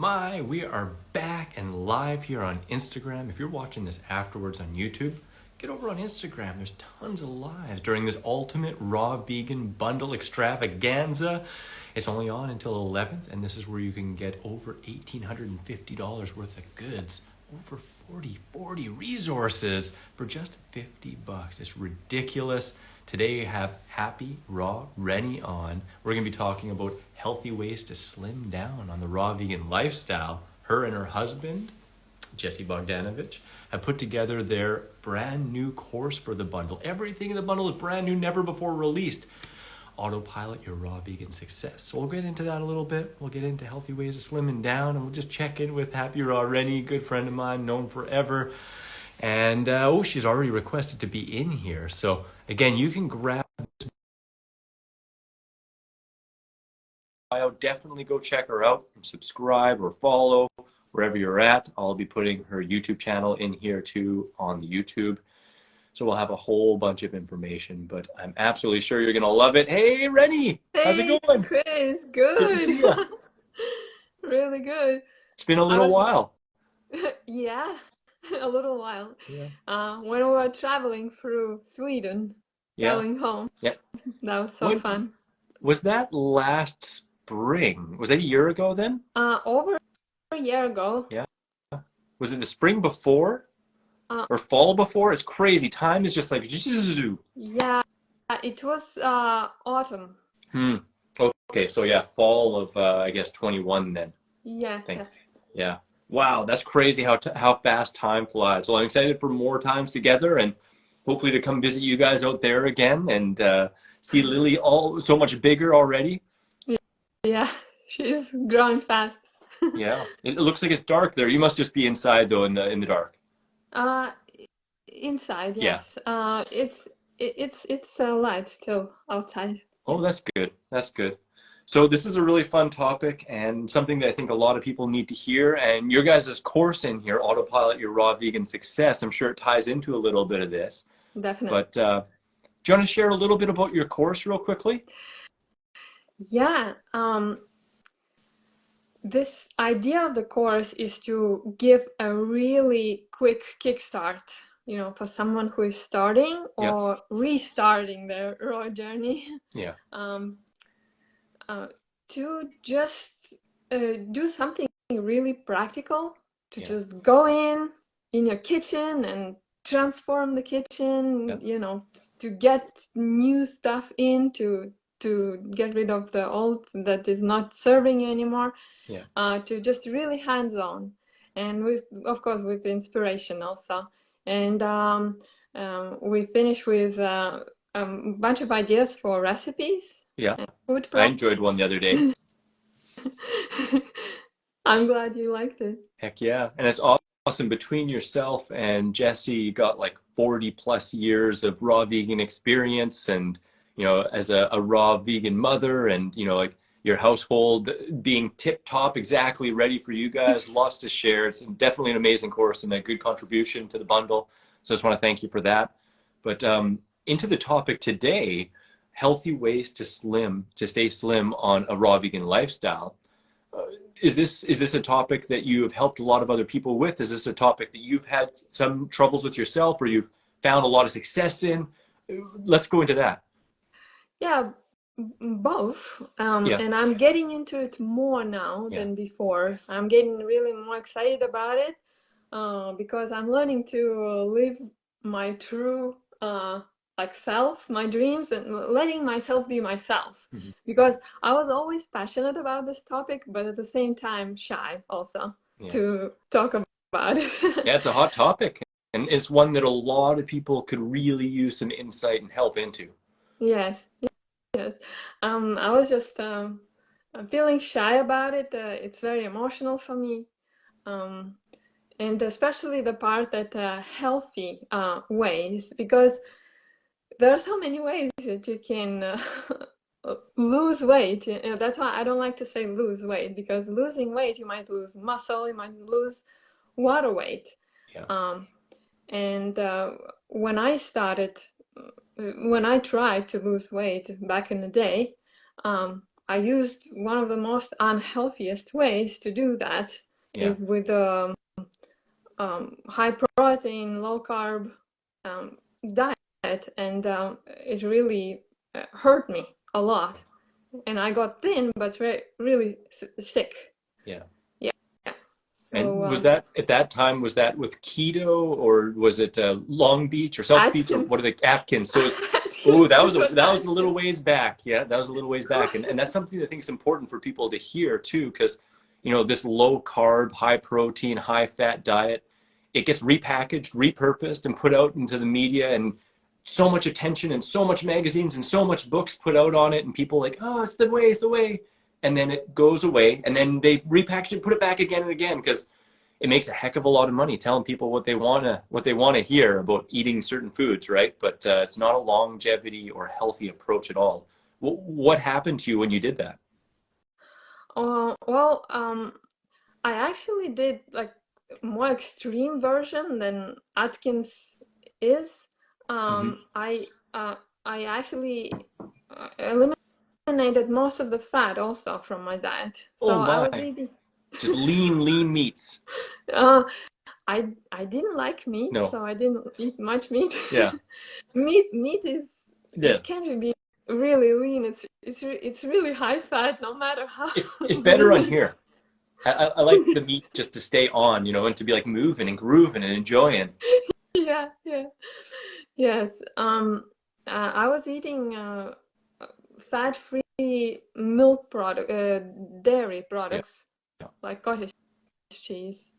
My, we are back and live here on Instagram. If you're watching this afterwards on YouTube, get over on Instagram. There's tons of lives during this ultimate raw vegan bundle extravaganza. It's only on until 11th, and this is where you can get over $1,850 worth of goods, over 40 resources for just 50 bucks. It's ridiculous. Today we have Happy Raw Reny on. We're going to be talking about healthy ways to slim down on the raw vegan lifestyle. Her and her husband, Jesse Bogdanovich, have put together their brand new course for the bundle. Everything in the bundle is brand new, never before released. Autopilot your raw vegan success. So we'll get into that a little bit. We'll get into healthy ways of slimming down, and we'll just check in with Happy Raw Reny, good friend of mine, known forever. And she's already requested to be in here. So again, you can grab this bio. Definitely go check her out and subscribe or follow wherever you're at. I'll be putting her YouTube channel in here too on the YouTube. So we'll have a whole bunch of information, but I'm absolutely sure you're going to love it. Hey, Reny, how's it going? Chris, good. Good to see you. Really good. It's been a little while. Yeah, a little while. Yeah. When we were traveling through Sweden, going home. Yeah. That was so fun. Was that last spring? Was that a year ago then? Over a year ago. Yeah. Was it the spring before? Or fall before? It's crazy. Time is just like... Yeah, it was autumn. Okay, so yeah, fall of, I guess, 21 then. Yeah. Yeah. Wow, that's crazy how fast time flies. Well, I'm excited for more times together and hopefully to come visit you guys out there again and see Lily so much bigger already. Yeah, she's growing fast. Yeah, it looks like it's dark there. You must just be inside though in the dark. Inside, yes. Yeah. It's light still outside. Oh, that's good. That's good. So this is a really fun topic and something that I think a lot of people need to hear. And your guys' course in here, Autopilot Your Raw Vegan Success, I'm sure it ties into a little bit of this. Definitely. But do you want to share a little bit about your course real quickly? Yeah. This idea of the course is to give a really quick kickstart, for someone who is starting or restarting their raw journey. Yeah. To just do something really practical, to just go in your kitchen and transform the kitchen, to get new stuff in, to get rid of the old that is not serving you anymore. To just really hands-on, and of course with inspiration also. And we finish with a bunch of ideas for recipes. Yeah, food I enjoyed one the other day. I'm glad you liked it. Heck yeah. And it's awesome. Between yourself and Jesse, you got like 40 plus years of raw vegan experience and, as a raw vegan mother and, like your household being tip top, exactly ready for you guys. Lots to share. It's definitely an amazing course and a good contribution to the bundle. So I just want to thank you for that. But into the topic today, healthy ways to stay slim on a raw vegan lifestyle. Is this a topic that you have helped a lot of other people with? Is this a topic that you've had some troubles with yourself or you've found a lot of success in? Let's go into that. Yeah, both. And I'm getting into it more now than before. I'm getting really more excited about it because I'm learning to live my true self, my dreams, and letting myself be myself. Because I was always passionate about this topic, but at the same time shy also to talk about it. Yeah, it's a hot topic, and it's one that a lot of people could really use some insight and help into. Yes. I was just feeling shy about it. It's very emotional for me, and especially the part that healthy ways, because there are so many ways that you can lose weight. That's why I don't like to say lose weight, because losing weight, you might lose muscle, you might lose water weight. And when I started, when I tried to lose weight back in the day, I used one of the most unhealthiest ways to do that is with high protein, low carb diet, and it really hurt me a lot. And I got thin, but really sick. Yeah. Yeah. So, and was that at that time, was that with keto, or was it Long Beach or South Beach, or Atkins. what are the Atkins? So that was a little ways back. Yeah, that was a little ways back, and that's something I think is important for people to hear too, because this low carb, high protein, high fat diet, it gets repackaged, repurposed, and put out into the media, and so much attention and so much magazines and so much books put out on it, and people like, oh, it's the way, it's the way. And then it goes away, and then they repackage it, put it back again and again, because it makes a heck of a lot of money telling people what they wanna hear about eating certain foods, right? But it's not a longevity or healthy approach at all. What happened to you when you did that? Well, I actually did like more extreme version than Atkins is. I actually eliminated most of the fat also from my diet. Oh So I was my, eating. just lean meats. Uh, I didn't like meat, No. so I didn't eat much meat. Yeah. Meat is Yeah. it can be really lean. It's really high fat, no matter how It's better on lean. here. I like the meat just to stay on, and to be like moving and grooving and enjoying. Yeah, yes. I was eating fat-free milk product, dairy Yeah. products like cottage cheese,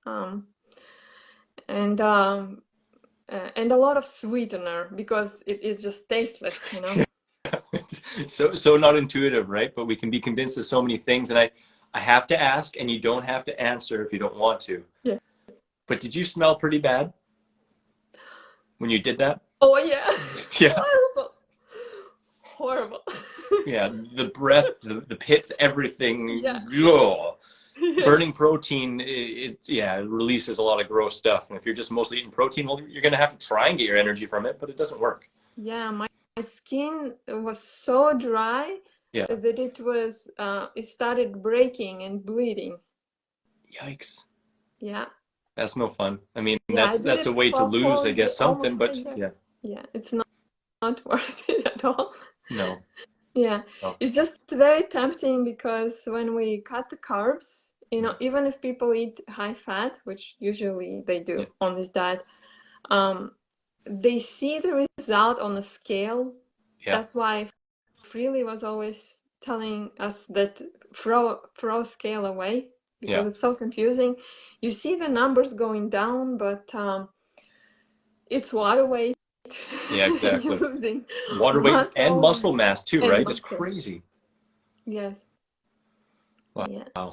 um, and a lot of sweetener because it is just tasteless. So not intuitive, right? But we can be convinced of so many things. And I have to ask, and you don't have to answer if you don't want to. Yeah. But did you smell pretty bad when you did that? Oh yeah. Yeah. Horrible. Yeah. The breath, the pits, everything. Yeah. Ugh. Burning protein, it releases a lot of gross stuff. And if you're just mostly eating protein, well, you're going to have to try and get your energy from it, but it doesn't work. Yeah, my skin was so dry Yeah. that it started breaking and bleeding. Yikes. Yeah. That's no fun. I mean, Yeah, I did that's it a way to for lose, I guess, something, almost a but year. yeah. Yeah, it's not worth it at all. No. Yeah, No. it's just very tempting because when we cut the carbs, even if people eat high fat, which usually they do on this diet, they see the result on the scale. Yeah. That's why Freely was always telling us that throw scale away because it's so confusing. You see the numbers going down, but it's water weight. Yeah, exactly. Losing Water weight and muscle muscle mass too, and right? It's muscle. crazy. Yes. Wow. Yeah.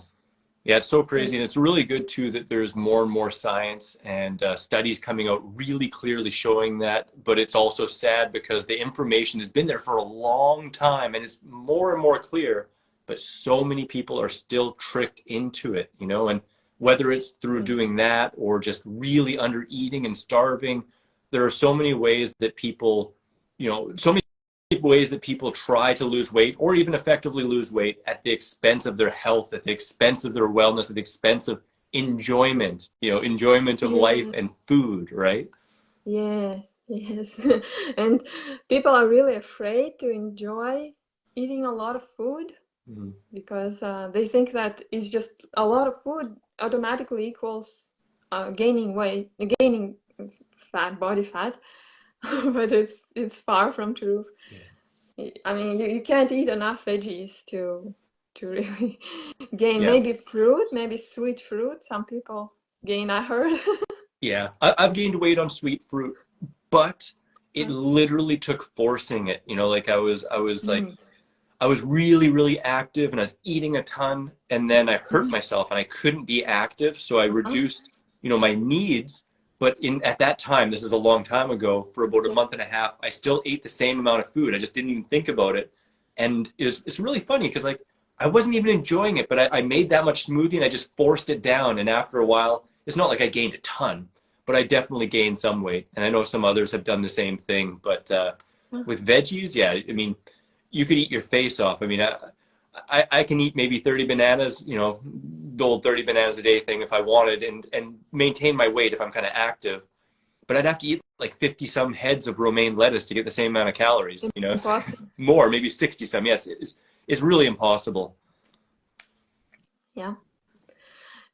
Yeah, it's so crazy. And it's really good too that there's more and more science and studies coming out really clearly showing that. But it's also sad because the information has been there for a long time and it's more and more clear. But so many people are still tricked into it, and whether it's through doing that or just really under eating and starving, there are so many ways that people, so many ways that people try to lose weight or even effectively lose weight at the expense of their health, at the expense of their wellness, at the expense of enjoyment, enjoyment of life and food, right? Yes. And people are really afraid to enjoy eating a lot of food because they think that it's just a lot of food automatically equals gaining weight, gaining fat, body fat, but it's far from true. I mean, you can't eat enough veggies to really gain. Maybe fruit, maybe sweet fruit. Some people gain, I heard. Yeah, I've gained weight on sweet fruit, but it literally took forcing it. Like I was really, really active and I was eating a ton, and then I hurt myself and I couldn't be active, so I reduced, my needs. But at that time, this is a long time ago, for about a month and a half, I still ate the same amount of food. I just didn't even think about it. And it's really funny because I wasn't even enjoying it, but I made that much smoothie and I just forced it down. And after a while, it's not like I gained a ton, but I definitely gained some weight. And I know some others have done the same thing. But with veggies, yeah, I mean, you could eat your face off. I mean, I can eat maybe 30 bananas, you know, the old 30 bananas a day thing if I wanted, and maintain my weight if I'm kind of active. But I'd have to eat like 50 some heads of romaine lettuce to get the same amount of calories, you know, Impossible. more, maybe 60 some. Yes, it's really impossible. Yeah.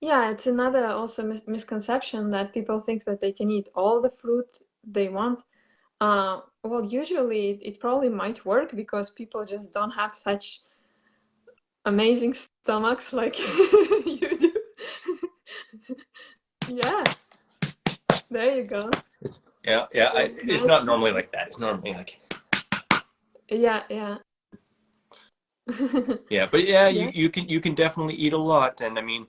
Yeah, it's another also misconception that people think that they can eat all the fruit they want. Well, usually it probably might work because people just don't have such amazing stomachs like you do. Yeah, there you go. Yeah, yeah. It's It's nice. not normally like that. It's normally like, Yeah, yeah. yeah, but yeah, Yeah. you can definitely eat a lot. And I mean,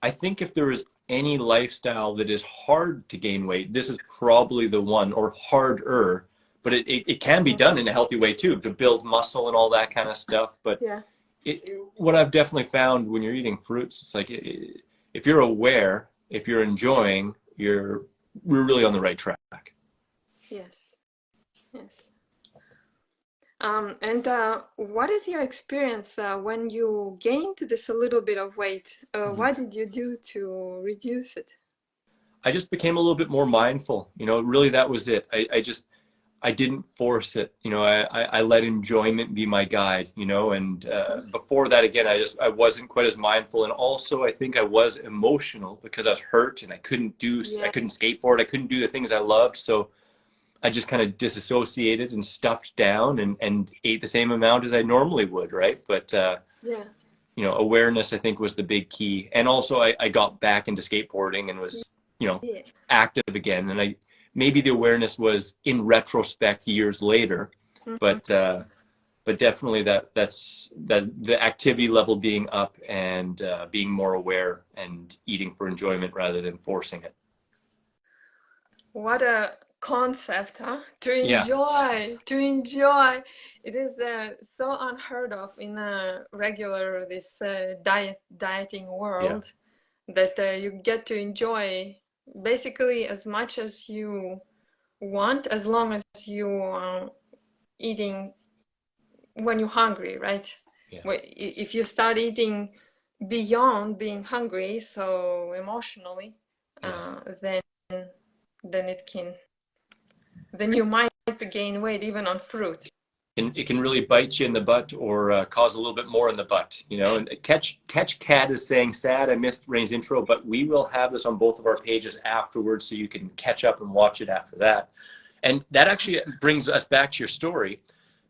I think if there is any lifestyle that is hard to gain weight, this is probably the one, or harder. But it can be done in a healthy way too, to build muscle and all that kind of stuff. But Yeah. what I've definitely found when you're eating fruits, it's like if you're aware, if you're enjoying, we're really on the right track. Yes. Yes. And what is your experience when you gained this a little bit of weight? Mhm. What did you do to reduce it? I just became a little bit more mindful. You know, really that was it. I didn't force it. You know, I let enjoyment be my guide, you know, and before that, again, I wasn't quite as mindful. And also I think I was emotional because I was hurt and I Yeah. couldn't skateboard. I couldn't do the things I loved. So I just kind of disassociated and stuffed down and ate the same amount as I normally would. Right. But, Yeah. you know, awareness, I think, was the big key. And also I got back into skateboarding and was, you know, Yeah. active again. And maybe the awareness was in retrospect years later, Mhm. but, but definitely that the activity level being up and being more aware and eating for enjoyment rather than forcing it. What a concept, huh? To Yeah. enjoy, to enjoy. It is so unheard of in a regular this dieting Yeah. world that you get to enjoy basically as much as you want, as long as you are eating when you're hungry, right? Yeah. If you start eating beyond being hungry, so emotionally, Yeah. then it can then you might gain weight even on fruit. And it can really bite you in the butt or cause a little bit more in the butt, you know. And catch cat is saying sad. I missed Ray's intro, but we will have this on both of our pages afterwards, so you can catch up and watch it after that. And that actually brings us back to your story,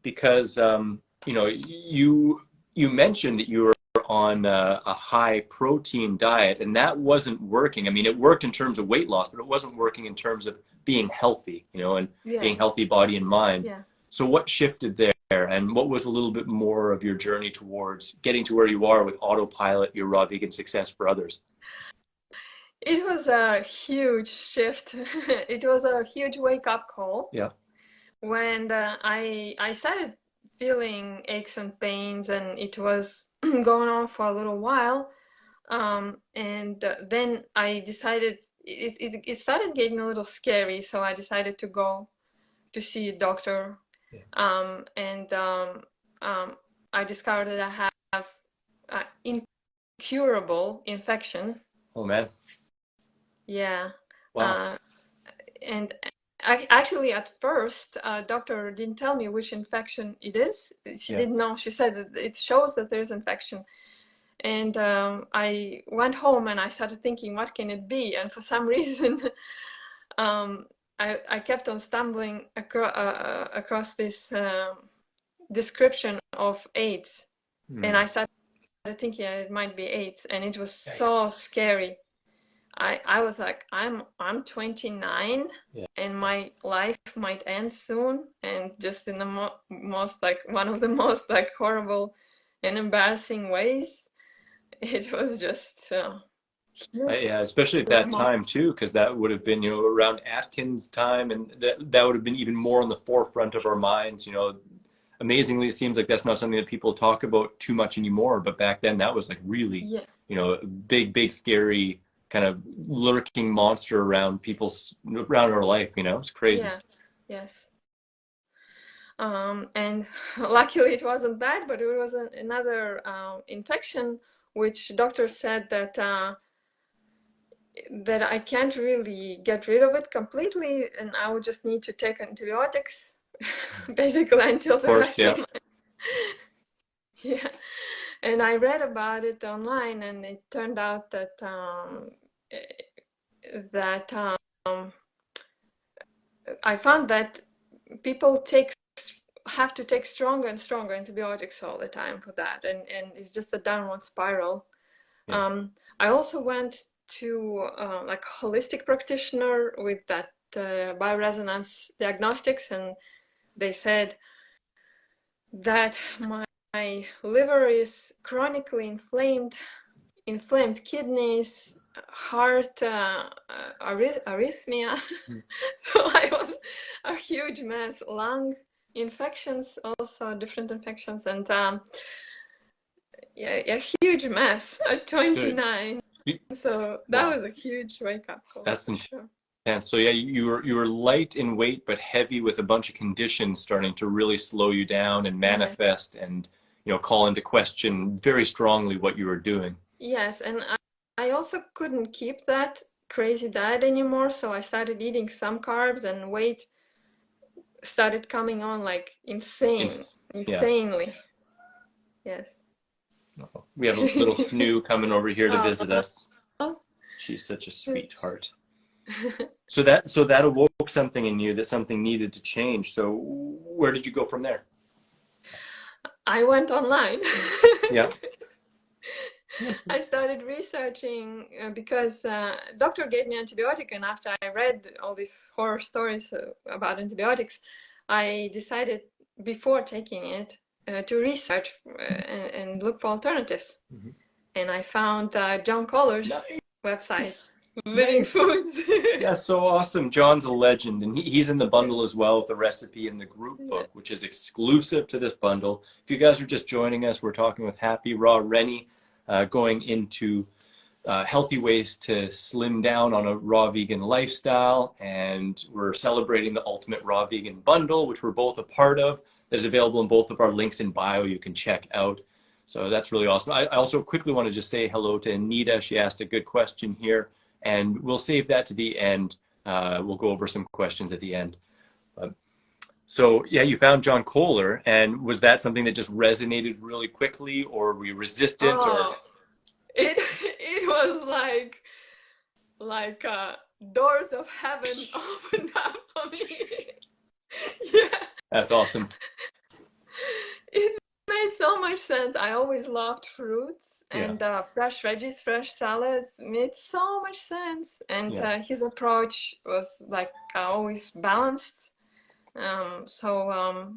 because you know, you mentioned that you were on a high protein diet, and that wasn't working. I mean, it worked in terms of weight loss, but it wasn't working in terms of being healthy, you know, and being Yes. healthy body and mind. Yeah. So what shifted there, and what was a little bit more of your journey towards getting to where you are with Autopilot, your raw vegan success for others? It was a huge shift. It was a huge wake-up call Yeah. when I started feeling aches and pains, and it was going on for a little while. And then I decided it started getting a little scary, so I decided to go to see a doctor. Yeah. And um, I discovered that I have incurable infection. Oh man. Yeah. Wow. Uh, and actually, at first, doctor didn't tell me which infection it is. She Yeah. didn't know. She said that it shows that there's infection. And I went home and I started thinking, what can it be? And for some reason, um, I kept on stumbling across this description of AIDS. And Hmm. I started thinking it might be AIDS. And it was Yikes. so scary. I was like, I'm 29 Yeah. and my life might end soon, and just in the most like one of the most like horrible and embarrassing ways. It was just huge Yeah, especially at that moment. time too, because that would have been, you know, around Atkins time, and that would have been even more on the forefront of our minds. You know, amazingly, it seems like that's not something that people talk about too much anymore. But back then, that was like really, Yeah, you know, a big, scary kind of lurking monster around our life. You know, it's crazy. yeah, yes. And luckily it wasn't that, but it was another infection, which doctor said that that I can't really get rid of it completely, and I would just need to take antibiotics basically until Of the course, rest yeah. of my yeah. And I read about it online, and it turned out that that I found that people have to take stronger and stronger antibiotics all the time for that, and it's just a downward spiral. Yeah. I also went to like holistic practitioner with that bioresonance diagnostics, and they said that my liver is chronically inflamed kidneys, heart, arrhythmia. Mm. So I was a huge mess. Lung infections, also different infections, and yeah, a huge mess at So 29. So that wow, was a huge wake up call that's for sure. intense. So yeah, you were light in weight but heavy with a bunch of conditions starting to really slow you down and Yeah. manifest and call into question very strongly what you were doing. Yes, and I also couldn't keep that crazy diet anymore, so I started eating some carbs, and weight started coming on like Yeah. insanely. Yes. We have a little Snoo coming over here to visit Oh, us. She's such a good. sweetheart. So that awoke something in you that something needed to change. So where did you go from there? I went online. Yeah. I started researching because doctor gave me antibiotic, and after I read all these horror stories about antibiotics, I decided before taking it to research and look for alternatives. Mhm. And I found John Coller's website, Nice. Living Nice. Foods. That's so awesome. John's a legend, and he's in the bundle as well with the recipe in the group Yeah. book, which is exclusive to this bundle. If you guys are just joining us, we're talking with Happy Raw Reny, going into healthy ways to slim down on a raw vegan lifestyle, and we're celebrating the Ultimate Raw Vegan Bundle, which we're both a part of. That is available in both of our links in bio. You can check out. So that's really awesome. I also quickly want to just say hello to Anita. She asked a good question here, and we'll save that to the end. We'll go over some questions at the end. So yeah, you found John Kohler, and was that something that just resonated really quickly, or were you resistant, or? Oh, it it was like doors of heaven opened up for me. Yeah. That's awesome. It made so much sense. I always loved fruits, Yeah, and fresh veggies, fresh salads made so much sense. And yeah, his approach was like always balanced. So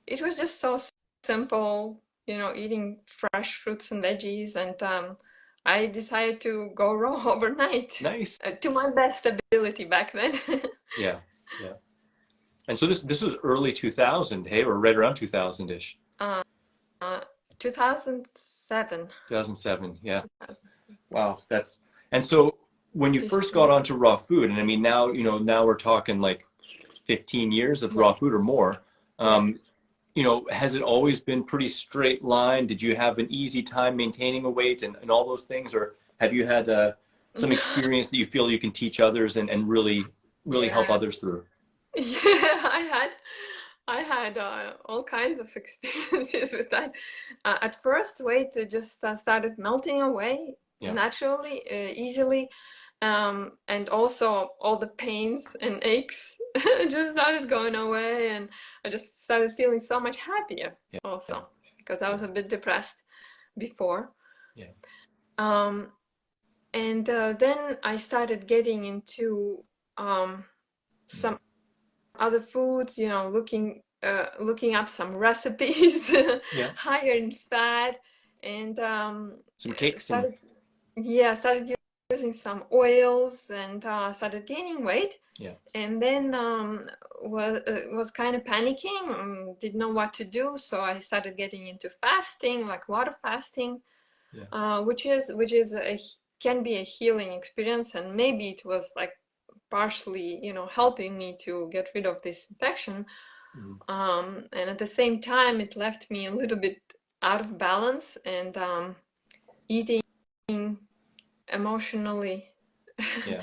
it was just so simple, eating fresh fruits and veggies. And I decided to go raw overnight nice. to my best ability back then. Yeah, yeah. And so this was early 2000, hey, or right around 2000-ish. uh, 2007. 2007, yeah. Wow, and so when you first 15. got onto raw food, and I mean now we're talking like 15 years of Yeah, raw food or more. yeah. Um, has it always been pretty straight line? Did you have an easy time maintaining a weight and all those things, or have you had some experience that you feel you can teach others and really help Yeah. others through? Yeah, I had all kinds of experiences with that. At first, weight just started melting away Yeah. naturally, easily, and also all the pains and aches just started going away, and I just started feeling so much happier Yeah. also because I Yeah. was a bit depressed before. Yeah. Um, and then I started getting into some other foods, looking up some recipes Yeah. higher in fat, and Some cakes and started yeah started using some oils, and started gaining weight. yeah. And then was kind of panicking, didn't know what to do, so I started getting into fasting, like water fasting, Yeah. which is can be a healing experience, and maybe it was like partially helping me to get rid of this infection. Mm. And at the same time, it left me a little bit out of balance and eating emotionally. Yeah.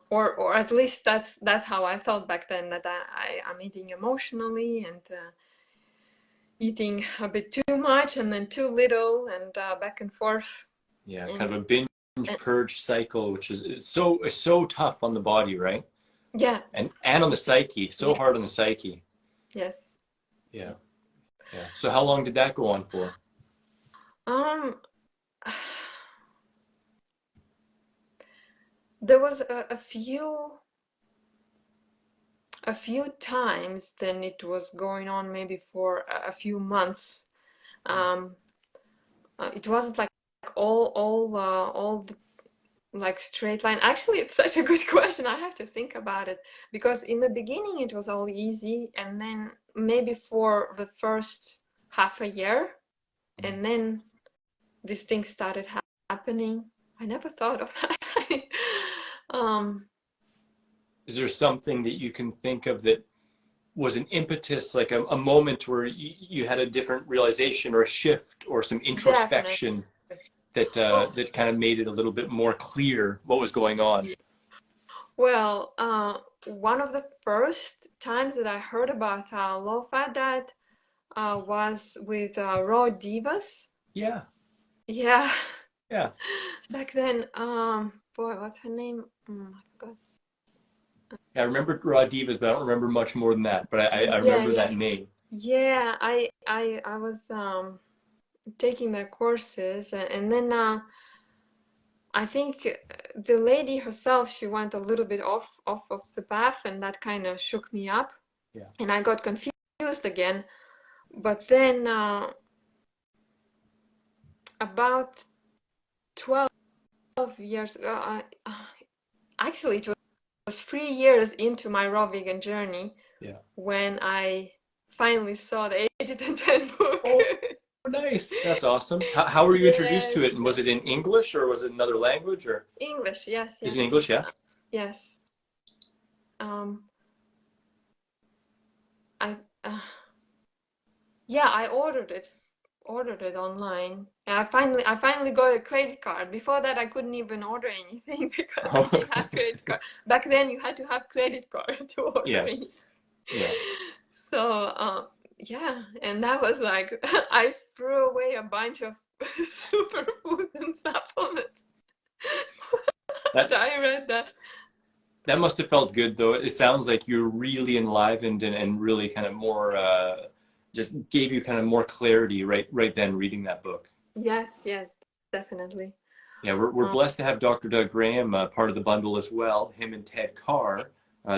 Or at least that's how I felt back then, that I'm eating emotionally and eating a bit too much and then too little and back and forth. Yeah. Kind And, of a binge and purge cycle, which is so tough on the body, right? yeah, And on the psyche, so yeah, hard on the psyche. yes. Yeah. Yeah. So how long did that go on for? Um, there was a few times then it was going on maybe for a few months. Um, it wasn't like all the, like straight line. Actually, it's such a good question. I have to think about it because in the beginning it was all easy, and then maybe for the first half a year, and then these things started happening. I never thought of that. um, Is there something that you can think of that was an impetus, like a moment where you had a different realization or a shift or some Definitely. introspection that Oh, that kind of made it a little bit more clear what was going on? well, one of the first times that I heard about low-fat diet was with raw divas. Yeah, Yeah, yeah. back then. Boy, what's her name? Oh my God. Yeah, I remember Raw Divas, but I don't remember much more than that. But I Yeah, remember yeah, that name. yeah. I was taking their courses, and then I think the lady herself, she went a little bit off of the path, and that kind of shook me up, Yeah. and I got confused again. But then about 12 years ago, actually it was 3 years into my raw vegan journey Yeah. when I finally saw the 8 to 10 book. Oh, nice. That's awesome. How were you introduced Yes, to it? And was it in English or was it another language or English, yes, is it in yes, English? Yeah. yes. Um, I Yeah, I ordered it online. And I finally got a credit card. Before that, I couldn't even order anything because I Oh, didn't have credit card. Back then, you had to have credit card to order yeah. anything. Yeah. So, yeah, and that was like I threw away a bunch of superfoods and supplements That after I read that. that must have felt good though. It sounds like you're really enlivened and really kind of more just gave you kind of more clarity right then reading that book. Yes, yes, definitely. Yeah, we're Um, blessed to have Dr. Doug Graham part of the bundle as well. Him and Ted Carr,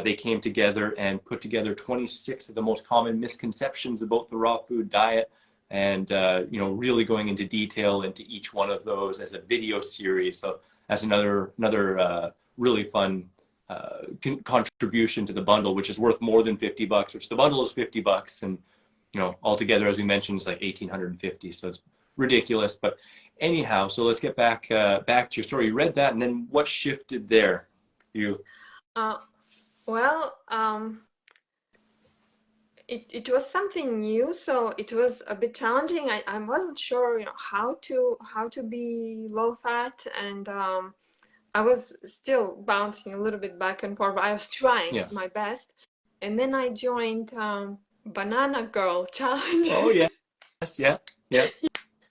they came together and put together 26 of the most common misconceptions about the raw food diet, and really going into detail into each one of those as a video series. So that's another really fun contribution to the bundle, which is worth more than $50. Which the bundle is $50, and altogether, as we mentioned, it's like 1,850. So it's ridiculous, but anyhow, so let's get back to your story. You read that, and then what shifted there? You uh, well, it was something new, so it was a bit challenging. I wasn't sure, how to be low fat, and I was still bouncing a little bit back and forth, but I was trying yeah. my best. And then I joined Banana Girl Challenge. Oh yes, yeah, yeah,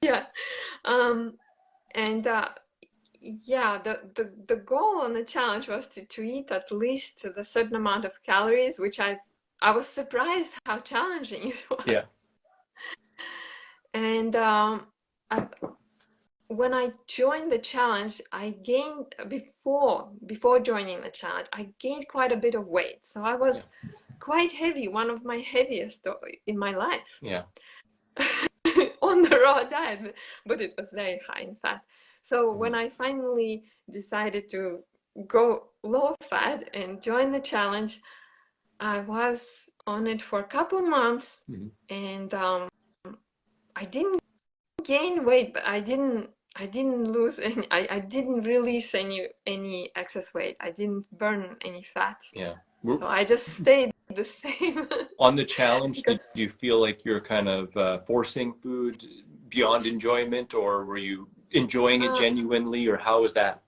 Yeah. Um, and yeah, the goal on the challenge was to eat at least a certain amount of calories, which I was surprised how challenging it was. yeah, And I, when I joined the challenge, I gained before joining the challenge, I gained quite a bit of weight. So I yeah, was quite heavy, one of my heaviest in my life yeah, on the raw diet, but it was very high in fat. So mhm, when I finally decided to go low fat and join the challenge, I was on it for a couple months, mhm, and I didn't gain weight, but I didn't lose any. I didn't release any excess weight. I didn't burn any fat. yeah. We're, So I just stayed the same on the challenge, did because you feel like you're kind of forcing food beyond enjoyment, or were you enjoying it uh, genuinely, or how was that?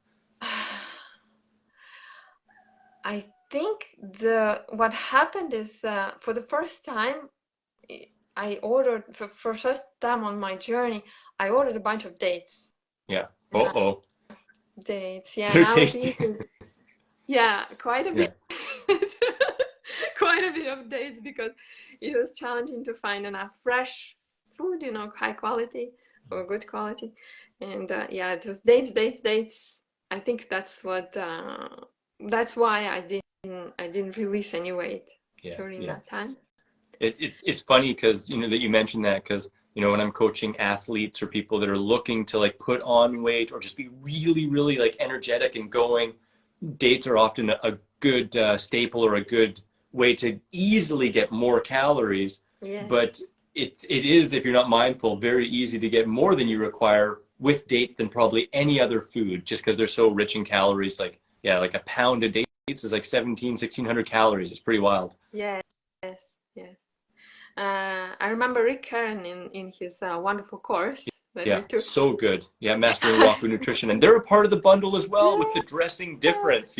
I think the what happened is for the first time I ordered for first time on my journey I ordered a bunch of dates. Yeah. And I, Oh, dates, yeah, and they're I was tasty. eating, yeah, quite a Yeah. bit, quite a bit of dates because it was challenging to find enough fresh food, high quality or good quality, and yeah, it was dates, dates, dates. I think that's why I didn't release any weight Yeah. during Yeah. that time. It's funny because that you mentioned that because when I'm coaching athletes or people that are looking to like put on weight or just be really really like energetic and going, dates are often a good staple or a good way to easily get more calories, but Yes. it is, if you're not mindful, very easy to get more than you require with dates than probably any other food, just because they're so rich in calories. Like, yeah, like a pound of dates is like 1,700 calories. It's pretty wild. Yes. Yes. I remember Rick Karen in his wonderful course that Yeah, we took. so good. Yeah, mastering raw food nutrition, and they're a part of the bundle as well with the Yeah. dressing difference.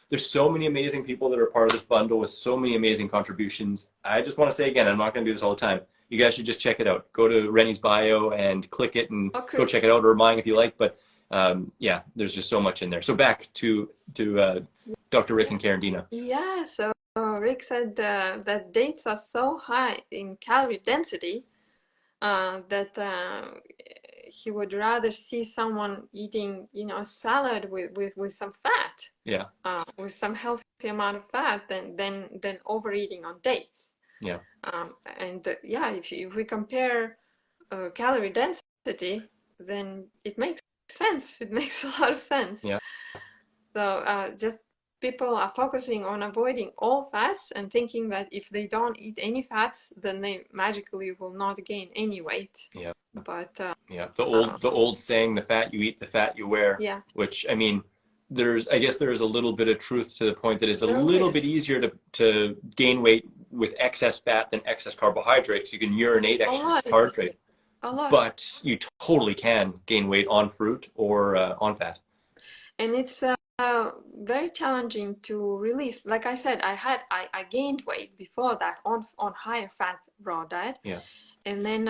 There's so many amazing people that are part of this bundle with so many amazing contributions. I just want to say again, I'm not going to do this all the time. You guys should just check it out. Go to Reny's bio and click it, and go Okay. check it out, or mine if you like. But yeah, there's just so much in there. So back to Dr. Rick Yeah. and Karen Dina. Yeah. So Rick said that dates are so high in calorie density that he would rather see someone eating, a salad with some fat, Yeah, with some healthy amount of fat than overeating on dates. yeah, And yeah, if we compare calorie density, then it makes sense. It makes a lot of sense. yeah. So just people are focusing on avoiding all fats and thinking that if they don't eat any fats, then they magically will not gain any weight. Yeah. But Yeah, the uh, old saying, "The fat you eat, the fat you wear," yeah, which, I mean, I guess there's a little bit of truth to the point that it's a there little bit is easier to gain weight with excess fat than excess carbohydrates. You can urinate a excess lot easier. carbohydrate, A lot. but you totally can gain weight on fruit or on fat. And it's very challenging to release. Like I said, I gained weight before that on higher fat raw diet, Yeah, and then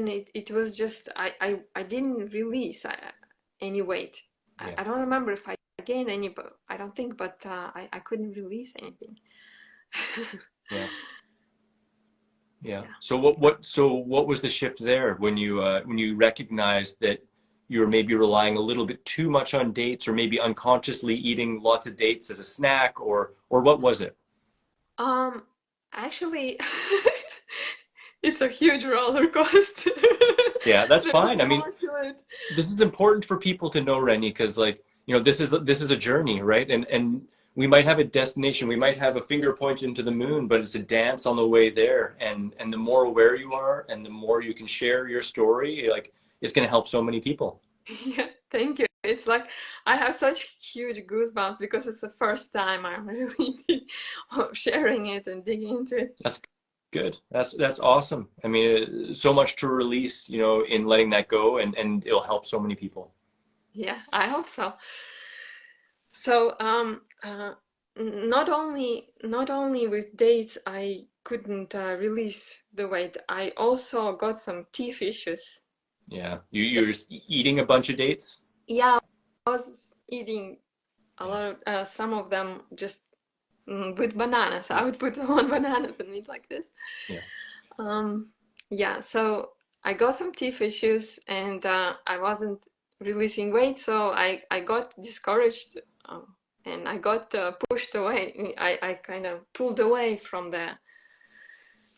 it was just I didn't release any weight. yeah, I don't remember if I gained any, but I don't think, but I couldn't release anything. yeah, yeah. Yeah. So what was the shift there when you recognized that you were maybe relying a little bit too much on dates, or maybe unconsciously eating lots of dates as a snack, or what was it? Um, Actually, it's a huge roller coaster. Yeah, that's There's fine. I mean, more to it. this is important for people to know, Rennie, because like, this is a journey, right? And we might have a destination, we might have a finger point into the moon, but it's a dance on the way there. And the more aware you are, and the more you can share your story, like, it's going to help so many people. Yeah, thank you. It's like I have such huge goosebumps because it's the first time I'm really sharing it and digging into it. That's good. That's awesome. I mean, so much to release, in letting that go, and it'll help so many people. Yeah, I hope so. So, not only with dates I couldn't release the weight, I also got some teeth issues. Yeah, you're just eating a bunch of dates. Yeah, I was eating a Yeah, lot of some of them just with bananas. I yeah, would put them on bananas and eat like this. yeah, Um, yeah, so I got some teeth issues and I wasn't releasing weight, so I got discouraged and I got pushed away. I kind of pulled away from the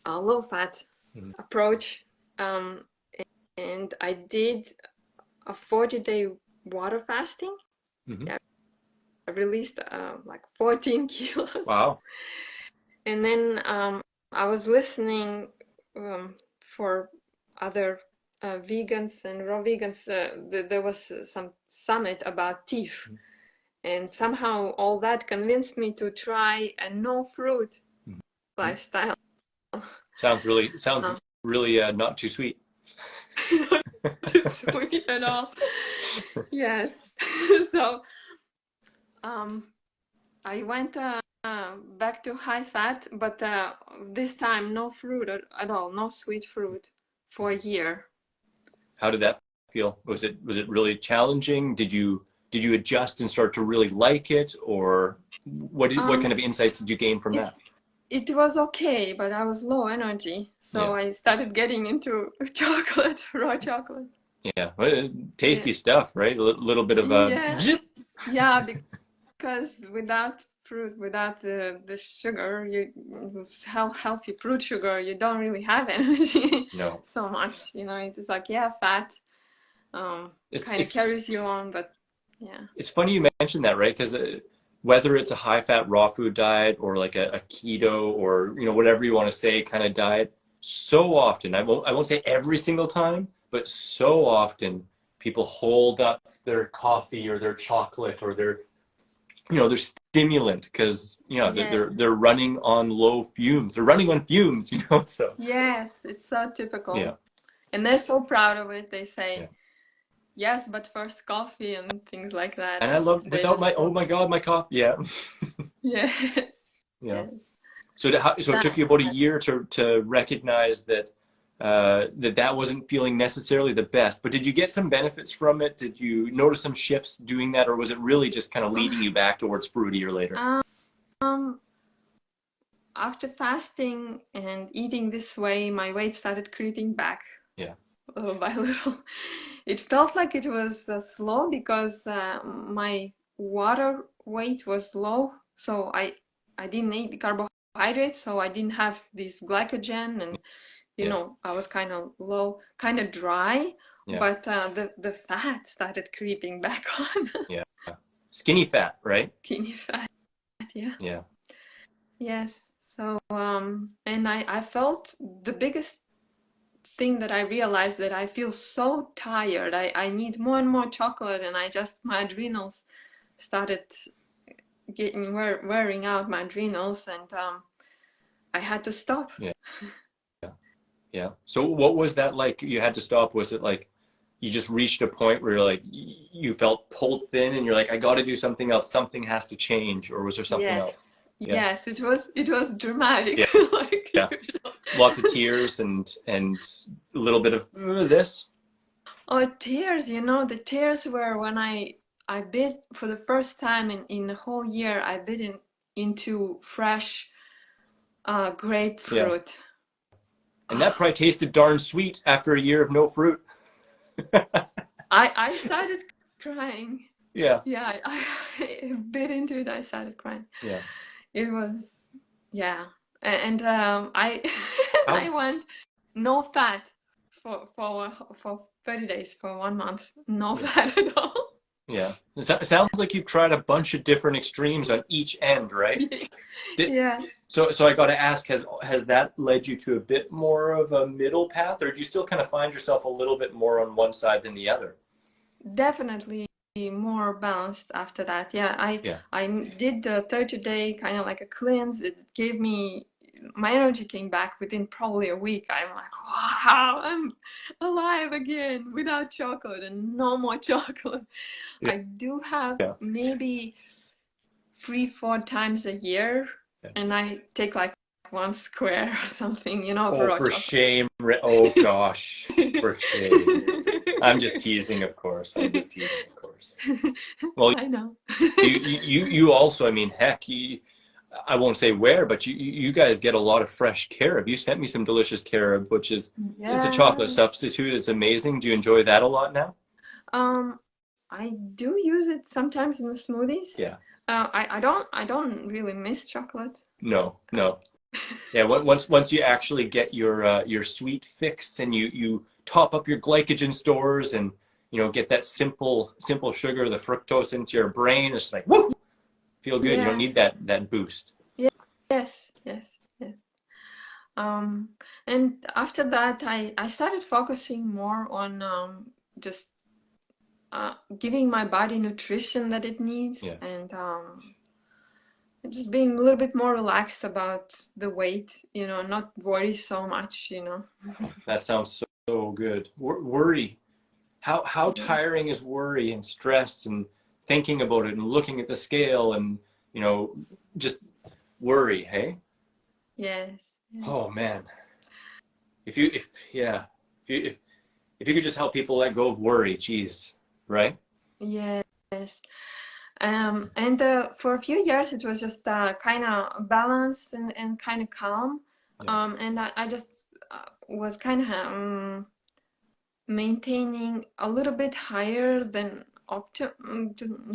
low fat mhm, approach, um, and I did a 40-day water fasting. mhm. Yeah, I released like 14 kilos. Wow. And then I was listening for other vegans and raw vegans. There was some summit about teeth, And somehow all that convinced me to try a no fruit Mhm. lifestyle. Sounds really not too sweet. Not too sweet at all. Yes. So um, I went back to high fat, but this time no fruit at all, no sweet fruit for a year. How did that feel? Was it really challenging? Did you adjust and start to really like it, or what kind Um, of insights did you gain from it that? it was okay, but I was low energy, Yeah, so I started getting into chocolate, raw chocolate. yeah, Yeah. tasty stuff, right? A little bit of a Yeah, zip. yeah, because without fruit, without the sugar, healthy fruit sugar, you don't really have energy No, so much. It's like, yeah, fat it's kind of it's carries you on, but yeah. it's funny you mentioned that, right? Because whether it's a high fat raw food diet or like a keto or whatever you want to say kind of diet, so often I won't say every single time, but so often people hold up their coffee or their chocolate or their stimulant because Yes, they're running on low fumes. They're running on fumes, so yes, it's so yeah, typical. And they're so proud of it. They yeah. say, yes, but first coffee and things like that. And I love They without just my, oh don't. my God, my coffee. Yeah. Yes, Yeah. yes. So it took That, you about a year to recognize that that wasn't feeling necessarily the best. But did you get some benefits from it? Did you notice some shifts doing that, or was it really just kind of leading you back towards fruit a year later? um, after fasting and eating this way, my weight started creeping back Yeah. little by little. It felt like it was slow because my water weight was low, so I didn't eat the carbohydrates, so I didn't have this glycogen, and Yeah. I was kind of low, kind of dry, Yeah. but the fat started creeping back on. Yeah. Skinny fat, right? Skinny fat, yeah. Yeah. Yes. So and I felt the biggest thing that I realized that I feel so tired. I need more and more chocolate, and my adrenals started wearing out, my adrenals, and I had to stop. Yeah. Yeah. So what was that like? You had to stop. Was it like you just reached a point where you're like you felt pulled thin and you're like, I got to do something else. Something has to change, or was there something Yes. else? Yeah. Yes, it was dramatic. Yeah. Like Yeah. Lots of tears and a little bit of this. oh, tears, the tears were when I bit for the first time in the whole year. I bit into fresh Yeah. grapefruit. And that probably tasted darn sweet after a year of no fruit. I started crying. Yeah. Yeah, I bit into it. I started crying. Yeah. It was, yeah, and I I How? went no fat for 30 days, for 1 month, no Yeah. fat at all. Yeah. It sounds like you've tried a bunch of different extremes on each end, right? Did, Yeah, so I got to ask, has that led you to a bit more of a middle path, or do you still kind of find yourself a little bit more on one side than the other? definitely more balanced after that. Yeah, Yeah. I did the 30-day kind of like a cleanse. It gave me my energy came back within probably a week. I'm like, wow, I'm alive again without chocolate and no more chocolate. Yeah. I do have Yeah. maybe 3, 4 times a year, Yeah. and I take like one square or something, of Oh, raw for chocolate. shame. Oh gosh, for shame. I'm just teasing, of course. I'm just teasing, of course. Well, I know. you also, I mean, heck, I won't say where, but you guys get a lot of fresh carob. You sent me some delicious carob, which it's a chocolate Yes. substitute. It's amazing. Do you enjoy that a lot now? Um, I do use it sometimes in the smoothies. Yeah. I don't really miss chocolate. No, no. Yeah, once you actually get your sweet fix and you top up your glycogen stores and get that simple sugar, the fructose into your brain, it's like woo, feel good. You don't need Yes. that boost. Yes. Yes. Yes. Um, and after that, I started focusing more on just giving my body nutrition that it needs, Yeah. and just being a little bit more relaxed about the weight, not worry so much. That sounds so good. Worry. How Yeah. tiring is worry and stress and thinking about it and looking at the scale and you know just worry, hey? Yes. Yes. Oh man. If yeah, if you could just help people let go of worry, geez, right? Yes. And for a few years, it was just kind of balanced and kind of calm. Yeah. And I just was kind of maintaining a little bit higher than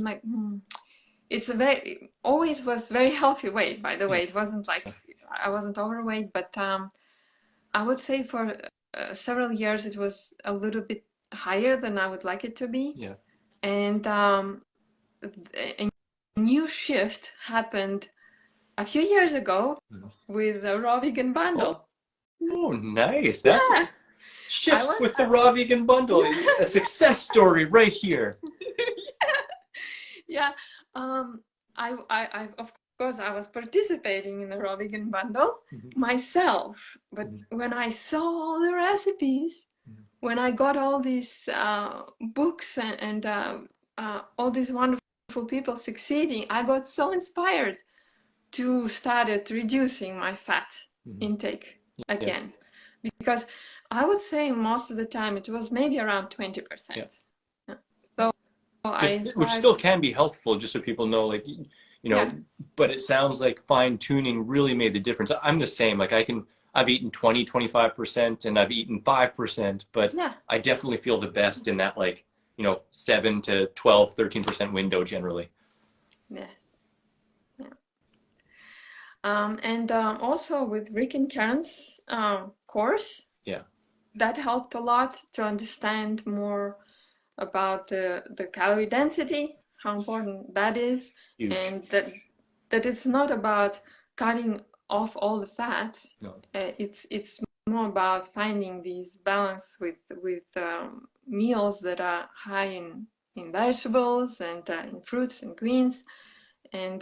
like it's a very always was very healthy weight, by the Yeah. way. It wasn't like I wasn't overweight, but I would say for several years it was a little bit higher than I would like it to be. Yeah. And a new shift happened a few years ago Mhm. with the raw vegan Oh, bundle. oh, nice. That's Yeah, I shifts was, with the raw vegan bundle. A yeah, success story right here. yeah. Um, of course, I was participating in the raw vegan bundle Mhm. myself, but Mhm. when I saw all the recipes, Mhm. when I got all these books and all these wonderful people succeeding, I got so inspired to started reducing my fat Mhm. intake Yeah. again, because I would say most of the time it was maybe around Yeah. 20%. Yeah. So I Just which inspired, still can be helpful, just so people know, like yeah, but it sounds like fine tuning really made the difference. I'm the same. Like I've eaten 20, 25%, and I've eaten 5%, but yeah, I definitely feel the best in that, like 7 to 12, 13% window generally. yes, yeah. And also with Rick and Karen's course, Yeah. that helped a lot to understand more about the calorie density, how important that is, Huge. and that it's not about cutting off all the fats. No. It's more about finding these balance with meals that are high in vegetables and in fruits and greens, and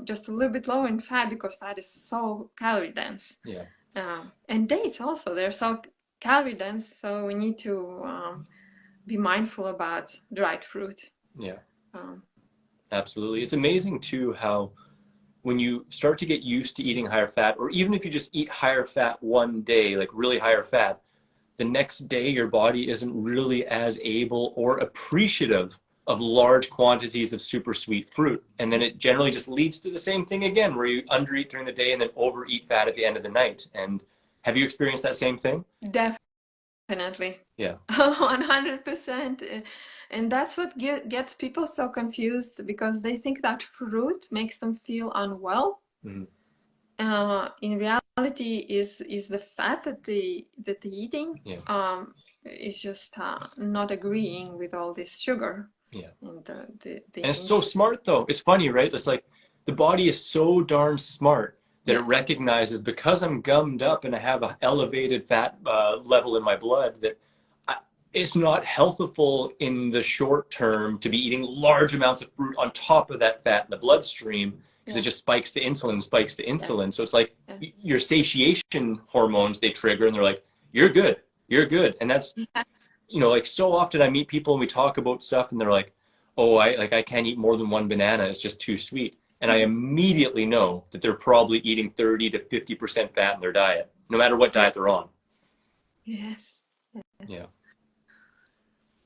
just a little bit low in fat, because fat is so calorie dense. Yeah. And dates also, they're so calorie dense, so we need to be mindful about dried fruit. Yeah. Um, Absolutely. It's amazing too how when you start to get used to eating higher fat, or even if you just eat higher fat one day, like really higher fat, the next day your body isn't really as able or appreciative of large quantities of super sweet fruit. And then it generally just leads to the same thing again, where you undereat during the day and then overeat fat at the end of the night. And have you experienced that same thing? Definitely. Yeah. 100%. And that's what gets people so confused, because they think that fruit makes them feel unwell. Mhm. In reality, is the fat that they're eating Yeah. is just not agreeing with all this sugar Yeah. and And it's so smart though. It's funny, right? It's like the body is so darn smart that it yeah, recognizes, because I'm gummed up and I have an elevated fat level in my blood, that I, it's not healthful in the short term to be eating large amounts of fruit on top of that fat in the bloodstream, because it yeah, just spikes the yes, insulin. So it's like yes. your satiation hormones they trigger, and they're like, you're good. And that's, like so often I meet people and we talk about stuff and they're like, "Oh, I can't eat more than one banana. It's just too sweet." And I immediately know that they're probably eating 30 to 50% fat in their diet, no matter what Yeah, diet they're on. yes, Yeah.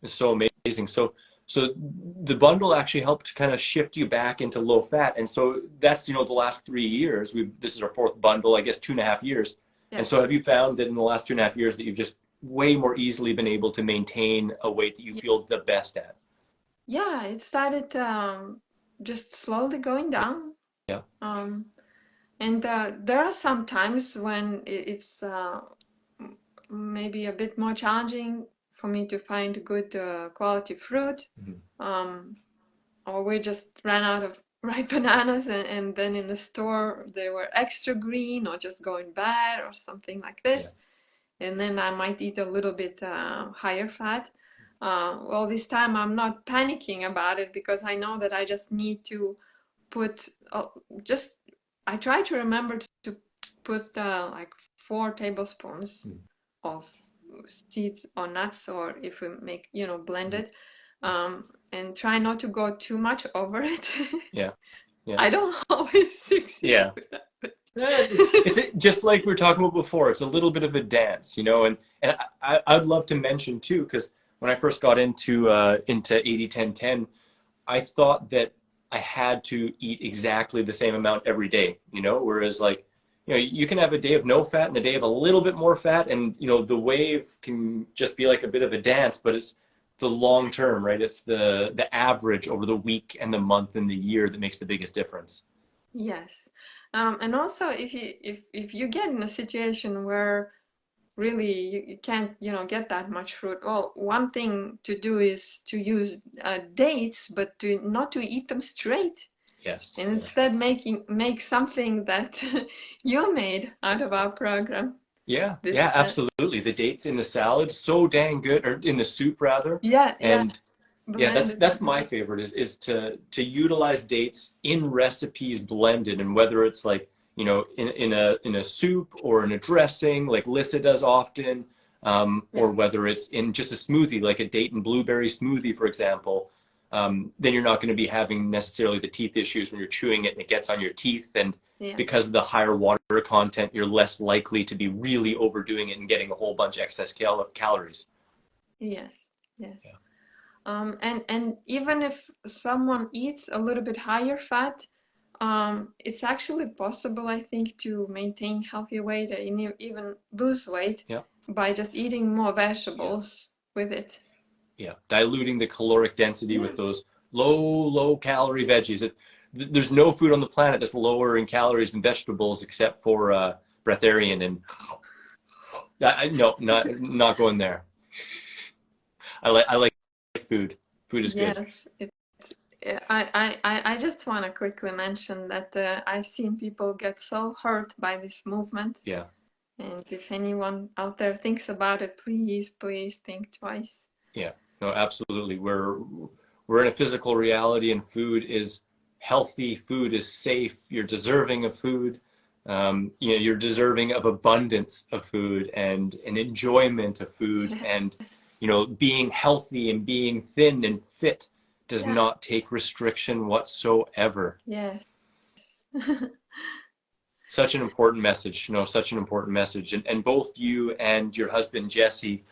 It's so amazing. So the bundle actually helped kind of shift you back into low fat. And so that's, the last 3 years. This is our fourth bundle, I guess 2.5 years. And yes. so have you found that in the last 2.5 years that you've just way more easily been able to maintain a weight that you feel the best at? Yeah, it started just slowly going down. Yeah. Um, and there are some times when it's maybe a bit more challenging for me to find good quality fruit. Mhm. Um, or we just ran out of ripe bananas, and then in the store they were extra green or just going bad or something like Yeah. this. And then I might eat a little bit higher fat. Well, this time I'm not panicking about it because I know that I just need to put just I try to remember to put like 4 tablespoons of seeds or nuts, or if we make, blend it, and try not to go too much over it. Yeah. Yeah. I don't always succeed Yeah. with that. It's just like we were talking about before. It's a little bit of a dance, and I'd love to mention too, because when I first got into 80-10-10, I thought that I had to eat exactly the same amount every day, whereas like, you can have a day of no fat and a day of a little bit more fat, and the wave can just be like a bit of a dance, but it's the long term, right? It's the average over the week and the month and the year that makes the biggest difference. Yes. And also if you get in a situation where really you can't, get that much fruit, well, one thing to do is to use dates, but to not to eat them straight, Yes. and Yeah. instead make something that you made out of our program. Yeah, This yeah, absolutely. The dates in the salad, so dang good, or in the soup rather. yeah, And yeah, that's blended that's my together. favorite is to utilize dates in recipes blended, and whether it's like, in a soup or in a dressing, like Lissa does often, Yeah, or whether it's in just a smoothie, like a date and blueberry smoothie, for example. Then you're not going to be having necessarily the teeth issues when you're chewing it and it gets on your teeth, and yeah, because of the higher water content, you're less likely to be really overdoing it and getting a whole bunch of excess calories. yes, yes. Yeah. And even if someone eats a little bit higher fat, it's actually possible, I think, to maintain healthy weight and even lose weight Yeah. by just eating more Yeah. vegetables with it. Yeah. Diluting the caloric density Yeah, with those low calorie veggies. There's no food on the planet that's lower in calories than vegetables except for breatharian, and no, not going there. I like food. Food is good. yes. I just want to quickly mention that I've seen people get so hurt by this movement. Yeah. And if anyone out there thinks about it, please think twice. Yeah, no, absolutely. We're in a physical reality, and food is healthy. Food is safe. You're deserving of food. You're deserving of abundance of food and an enjoyment of food. And being healthy and being thin and fit does Yeah, not take restriction whatsoever. yes. Such an important message, such an important message. And both you and your husband, Jesse,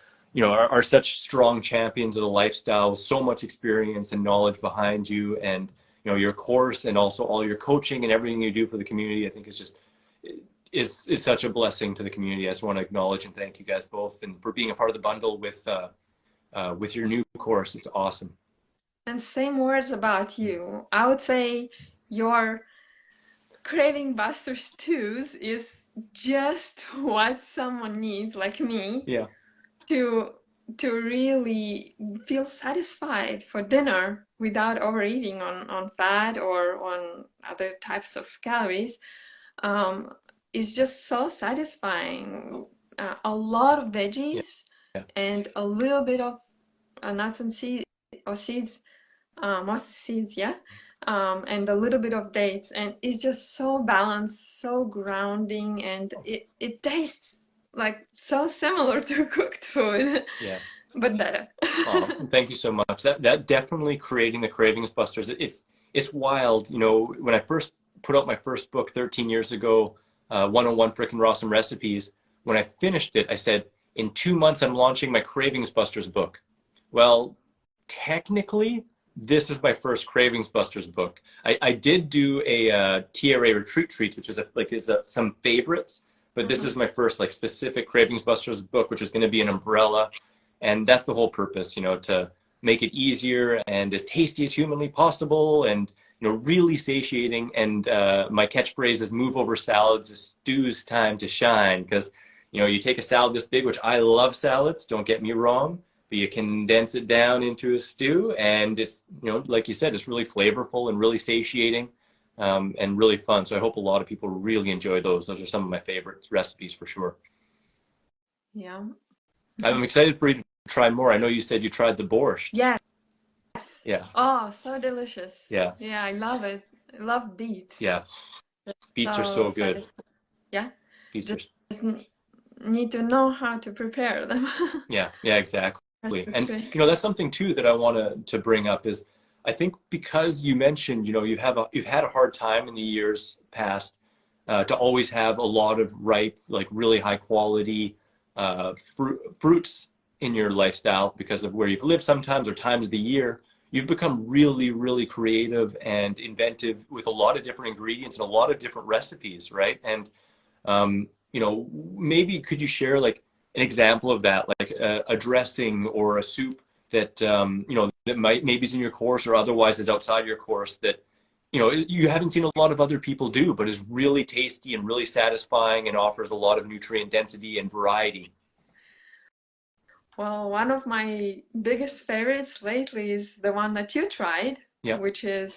are such strong champions of the lifestyle, so much experience and knowledge behind you. And, your course and also all your coaching and everything you do for the community, I think is such a blessing to the community. I just want to acknowledge and thank you guys both, and for being a part of the bundle with your new course. It's awesome. And same words about you. I would say your craving buster stews is just what someone needs, like me, Yeah. to to really feel satisfied for dinner without overeating on fat or on other types of calories. Is just so satisfying. A lot of Yeah. veggies Yeah. and a little bit of nuts and seeds, most seeds, yeah, and a little bit of dates, and it's just so balanced, so grounding, and it tastes like so similar to cooked food, Yeah. but better. Oh, thank you so much. That definitely creating the cravings busters. It's wild. When I first put out my first book 13 years ago, 101 Frickin' Rawsome Recipes. When I finished it, I said, in 2 months I'm launching my cravings busters book. Well, technically, this is my first cravings busters book. I did do a TRA retreat treats, which is some favorites, but this Mhm. is my first like specific cravings busters book, which is going to be an umbrella. And that's the whole purpose, to make it easier and as tasty as humanly possible, and really satiating. And my catchphrase is move over salads, the stew's time to shine. Because you take a salad this big, which I love salads, don't get me wrong, but you condense it down into a stew, and it's like you said, it's really flavorful and really satiating, and really fun. So I hope a lot of people really enjoy those are some of my favorite recipes for sure. Yeah. I'm excited for you to try more. I know you said you tried the borscht. Yes. Yeah. Oh, so delicious. Yeah. Yeah, I love it. I love beets. Yeah. Beets are So so good. satisfying. Yeah. Beets are. Just need to know how to prepare them. Yeah. Yeah. Exactly. That's the And trick. that's something too that I want to bring up is I think because you mentioned you've had a hard time in the years past to always have a lot of ripe, like really high quality fruits in your lifestyle because of where you've lived sometimes or times of the year. You've become really, really creative and inventive with a lot of different ingredients and a lot of different recipes, right? And maybe could you share like an example of that, like a dressing or a soup that that might maybe is in your course or otherwise is outside your course that you haven't seen a lot of other people do, but is really tasty and really satisfying and offers a lot of nutrient density and variety. Well, one of my biggest favorites lately is the one that you tried, Yeah, which is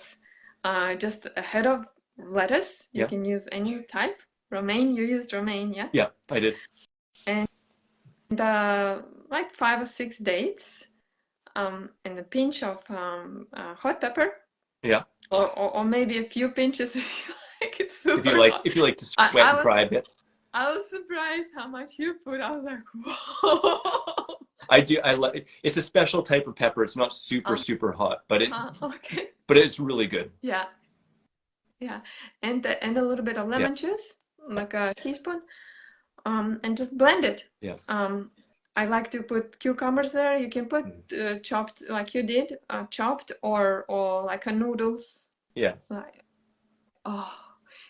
just a head of lettuce. You yeah, can use any type. Romaine, you used romaine, yeah? yeah, I did. And like 5 or 6 dates, and a pinch of hot pepper, Yeah. or maybe a few pinches if you like it If you super like, hot. if you like to I, sweat I and was cry a bit. I was surprised how much you put. I was like, whoa. I do. I like. It's a special type of pepper. It's not super, Uh, super hot, but okay. it's really good. Yeah, yeah. And a little bit of Yeah, lemon juice, like a teaspoon, and just blend it. yeah, I like to put cucumbers there. You can put mm, chopped like you did, chopped or like a noodles. yeah. Like, oh,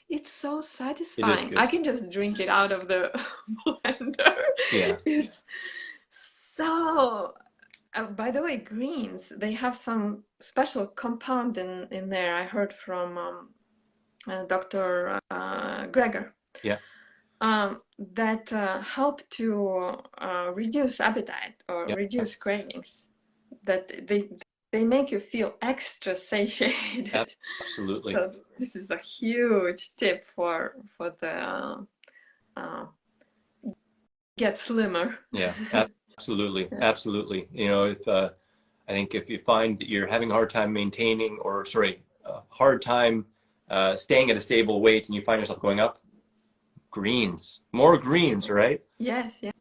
it's so It is satisfying. I good. can just drink it out of the blender. Yeah, It's so. By the way, greens, they have some special compound in there. I heard from Dr. Greger, yeah, that help to reduce appetite or yeah. reduce cravings. That they make you feel extra satiated. Absolutely. So this is a huge tip for the get slimmer. Yeah, absolutely, Yeah. absolutely. If I think if you find that you're having a hard time maintaining, or sorry, a hard time staying at a stable weight, and you find yourself going up, greens, more greens, right? Yes, yes,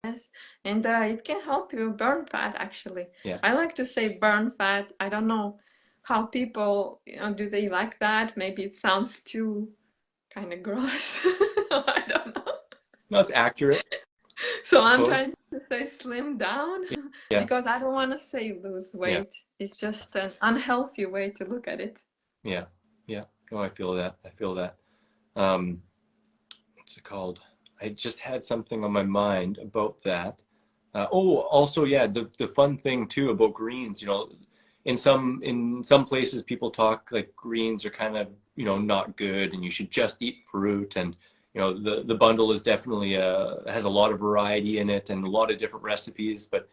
yes. And it can help you burn fat, actually. Yeah. I like to say burn fat. I don't know how people, do they like that? Maybe it sounds too kind of gross. I don't know. No, it's accurate, So I I'm suppose. trying to say slim down Yeah, because I don't want to say lose yeah, weight. It's just an unhealthy way to look at it. yeah, yeah. No, I feel that. I feel that. Um, what's it called? I just had something on my mind about that. Also, yeah, the fun thing too about greens, in some places people talk like greens are kind of not good, and you should just eat fruit. And the bundle is definitely has a lot of variety in it and a lot of different recipes. But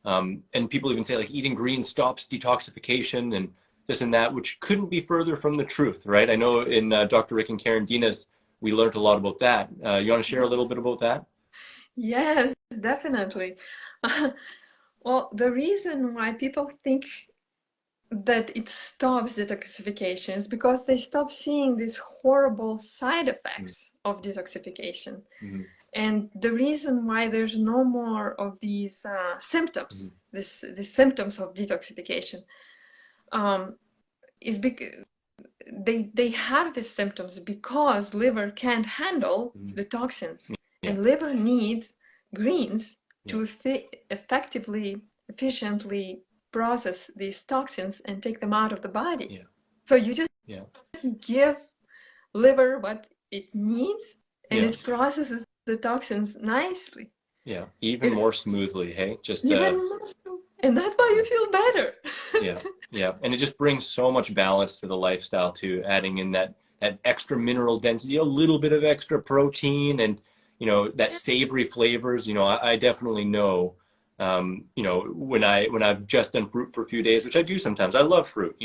and people even say like eating greens stops detoxification and this and that, which couldn't be further from the truth, right? I know in Dr. Rick and Karen Dina's we learned a lot about that. You want to share a little bit about that? Yes, definitely. Well, the reason why people think that it stops detoxification is because they stop seeing these horrible side effects of detoxification. Mm-hmm. And the reason why there's no more of these symptoms, these symptoms of detoxification, um, is because they have these symptoms because liver can't handle the toxins, Yeah, and liver needs greens yeah, to effectively, efficiently process these toxins and take them out of the body. yeah, So you just yeah, give liver what it needs, and yeah, it processes the toxins nicely. yeah. Even It more smoothly, hey? Just even more so, and that's why you feel better. yeah, yeah. And it just brings so much balance to the lifestyle too, adding in that extra mineral density, a little bit of extra protein, and that savory flavors. I definitely know. When I've just done fruit for a few days, which I do sometimes. I love fruit.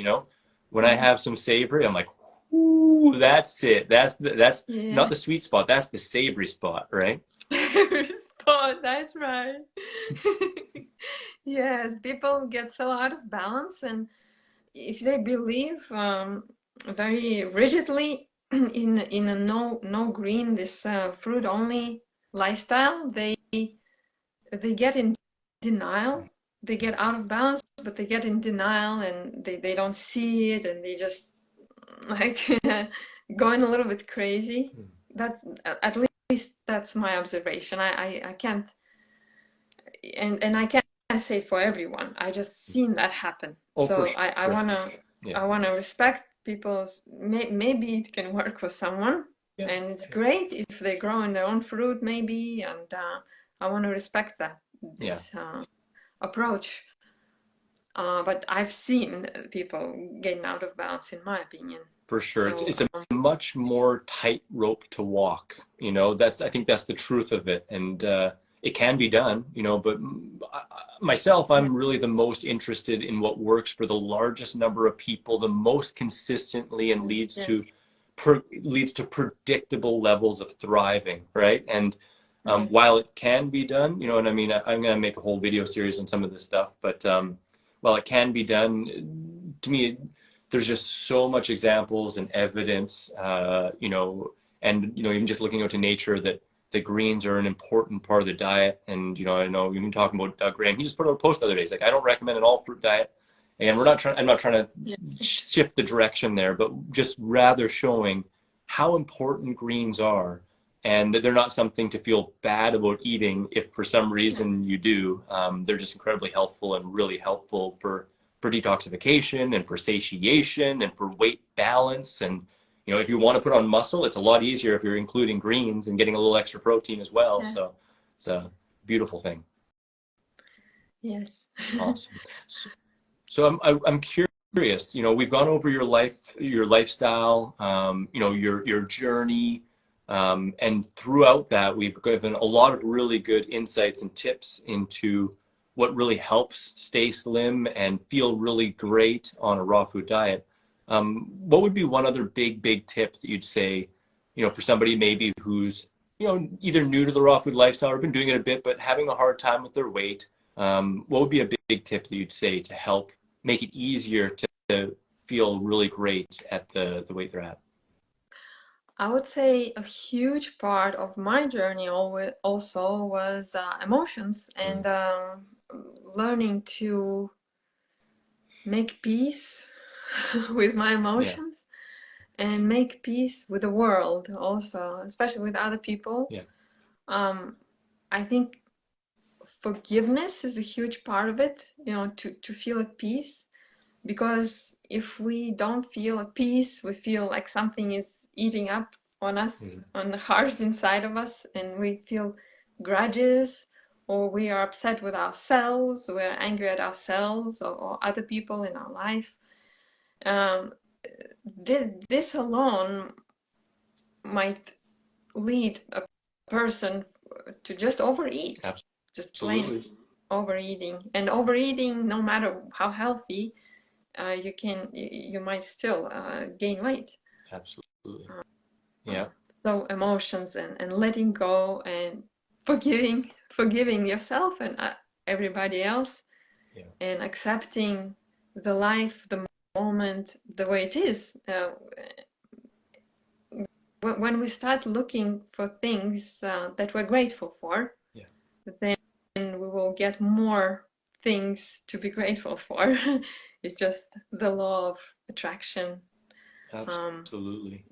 When I have some savory, I'm like, ooh, that's it. That's not Yeah. the sweet spot. That's the savory spot, right? Oh, that's right. Yes, people get so out of balance, and if they believe very rigidly in a no green, this fruit only lifestyle, they get in denial. They get out of balance, but they get in denial, and they don't see it, and they just like going a little bit crazy. That at least that's my observation. I can't, and I can't say for everyone. I just seen that happen. Oh, for So sure. I wanna Yeah. I wanna respect people's. Maybe it can work with someone, Yeah. and it's great if they grow in their own fruit, maybe. And I want to respect that this approach. But I've seen people getting out of balance, in my opinion. For sure. So It's a much more tightrope to walk, you know, I think that's the truth of it. And it can be done, you know, but myself, yeah, I'm really the most interested in what works for the largest number of people, the most consistently, and yes, leads to predictable levels of thriving, right? And yeah, while it can be done, you know what I mean? I'm going to make a whole video series on some of this stuff, but while it can be done, to me, there's just so much examples and evidence, you know, and, you know, even just looking out to nature, that the greens are an important part of the diet. And, you know we've been talking about Doug Graham. He just put out a post the other day. He's like, I don't recommend an all fruit diet. And I'm not trying to yeah, shift the direction there, but just rather showing how important greens are, and that they're not something to feel bad about eating if for some yeah, reason you do. They're just incredibly helpful, and really helpful for detoxification, and for satiation, and for weight balance. And, you know, if you want to put on muscle, it's a lot easier if you're including greens and getting a little extra protein as well. yeah, So it's a beautiful thing. yes. Awesome. So I'm curious, you know, we've gone over your lifestyle, you know, your journey, and throughout that, we've given a lot of really good insights and tips into what really helps stay slim and feel really great on a raw food diet. What would be one other big tip that you'd say, you know, for somebody maybe who's, you know, either new to the raw food lifestyle or been doing it a bit, but having a hard time with their weight? What would be a big tip that you'd say to help make it easier to feel really great at the weight they're at? I would say a huge part of my journey also was emotions, Mm. and learning to make peace with my Yeah, emotions, and make peace with the world also, especially with other people. yeah, Um, I think forgiveness is a huge part of it, to feel at peace. Because if we don't feel at peace, we feel like something is eating up on us, mm, on the heart inside of us, and we feel grudges, or we are upset with ourselves, we're angry at ourselves, or other people in our life. Um, this alone might lead a person to just overeat, just plain absolutely. overeating. And overeating, no matter how healthy, you might still gain weight. Absolutely. Uh, Yeah, so emotions, and letting go, and forgiving yourself and everybody else, yeah, and accepting the life, the moment, the way it is. When we start looking for things that we're grateful for, yeah, then we will get more things to be grateful for. It's just the law of attraction. Um, absolutely.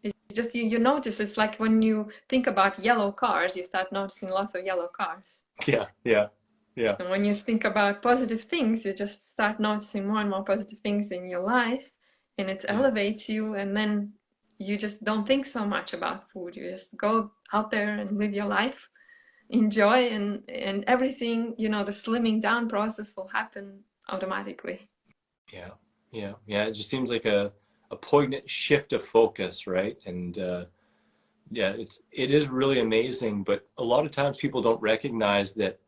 it's just you notice, it's like when you think about yellow cars, you start noticing lots of yellow cars. Yeah, yeah, yeah, And when you think about positive things, you just start noticing more and more positive things in your life, and it yeah, elevates you. And then you just don't think so much about food. You just go out there and live your life, enjoy, and everything, the slimming down process will happen automatically. yeah, yeah, yeah. It just seems like a poignant shift of focus, right? And yeah, it is really amazing, but a lot of times people don't recognize that,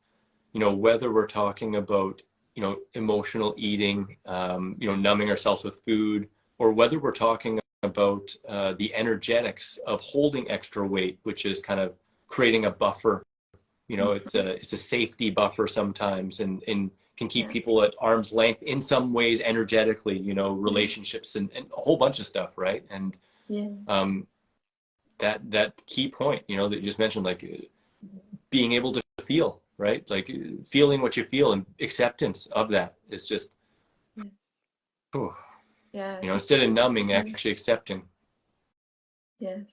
you know, whether we're talking about, you know, emotional eating, you know, numbing ourselves with food, or whether we're talking about the energetics of holding extra weight, which is kind of creating a buffer You know, it's a safety buffer sometimes, and can keep people at arm's length in some ways energetically, you know, relationships and a whole bunch of stuff, right? And that key point, you know, that you just mentioned, like being able to feel, right? Like feeling what you feel and acceptance of that is just, you know, instead of numbing, actually accepting. Yes.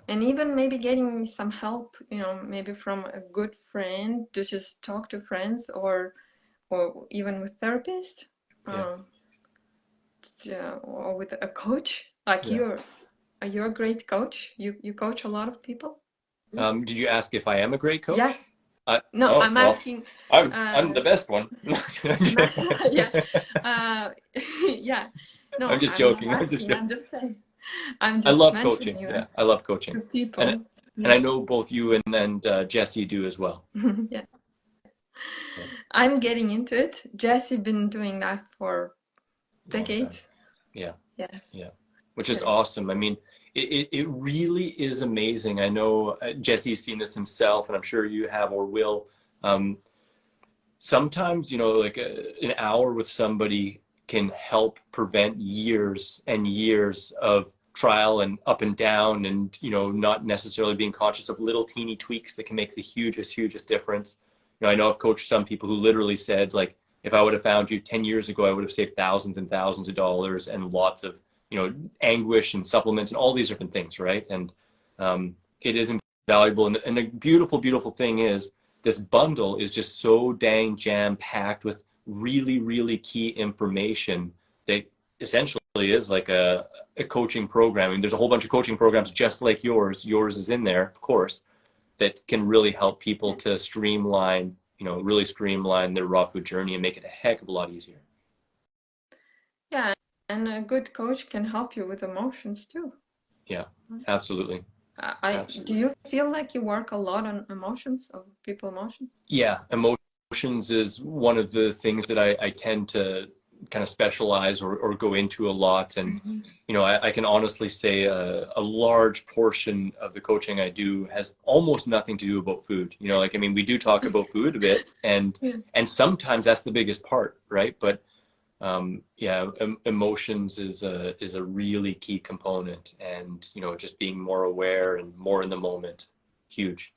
And even maybe getting some help, you know, maybe from a good friend to just talk to friends, or even with therapist, or with a coach. Like you're a great coach. You coach a lot of people. Did you ask if I am a great coach? Yeah. No, I'm asking. I'm the best one. Yeah. Yeah. No, I'm just I'm not joking. asking. I'm just saying. I'm I just love coaching. mentioning Yeah, I love coaching. to people. And I know both you and Jesse do as well. Yeah. I'm getting into it. Jesse been doing that for decades. Yeah. Yes. Yeah. Which is awesome. I mean, it really is amazing. I know Jesse's seen this himself, and I'm sure you have or will. Sometimes, you know, like an hour with somebody can help prevent years and years of trial and up and down, and, you know, not necessarily being conscious of little teeny tweaks that can make the hugest difference. You know, I know I've coached some people who literally said, like, if I would have found you 10 years ago, I would have saved thousands and thousands of dollars and lots of, you know, anguish and supplements and all these different things, right? And it is invaluable. And the beautiful thing is, this bundle is just so dang jam-packed with really key information that essentially is like a coaching program. I mean, there's a whole bunch of coaching programs just like yours. Yours is in there, of course, that can really help people to streamline, you know, really streamline their raw food journey and make it a heck of a lot easier. Yeah, and a good coach can help you with emotions too. Yeah, absolutely. Do you feel like you work a lot on emotions, of people emotions? Yeah, emotions is one of the things that I tend to kind of specialize or go into a lot. And, you know, I can honestly say a large portion of the coaching I do has almost nothing to do about food. You know, like, I mean, we do talk about food a bit, and sometimes that's the biggest part, right? But emotions is a really key component, and, you know, just being more aware and more in the moment, huge.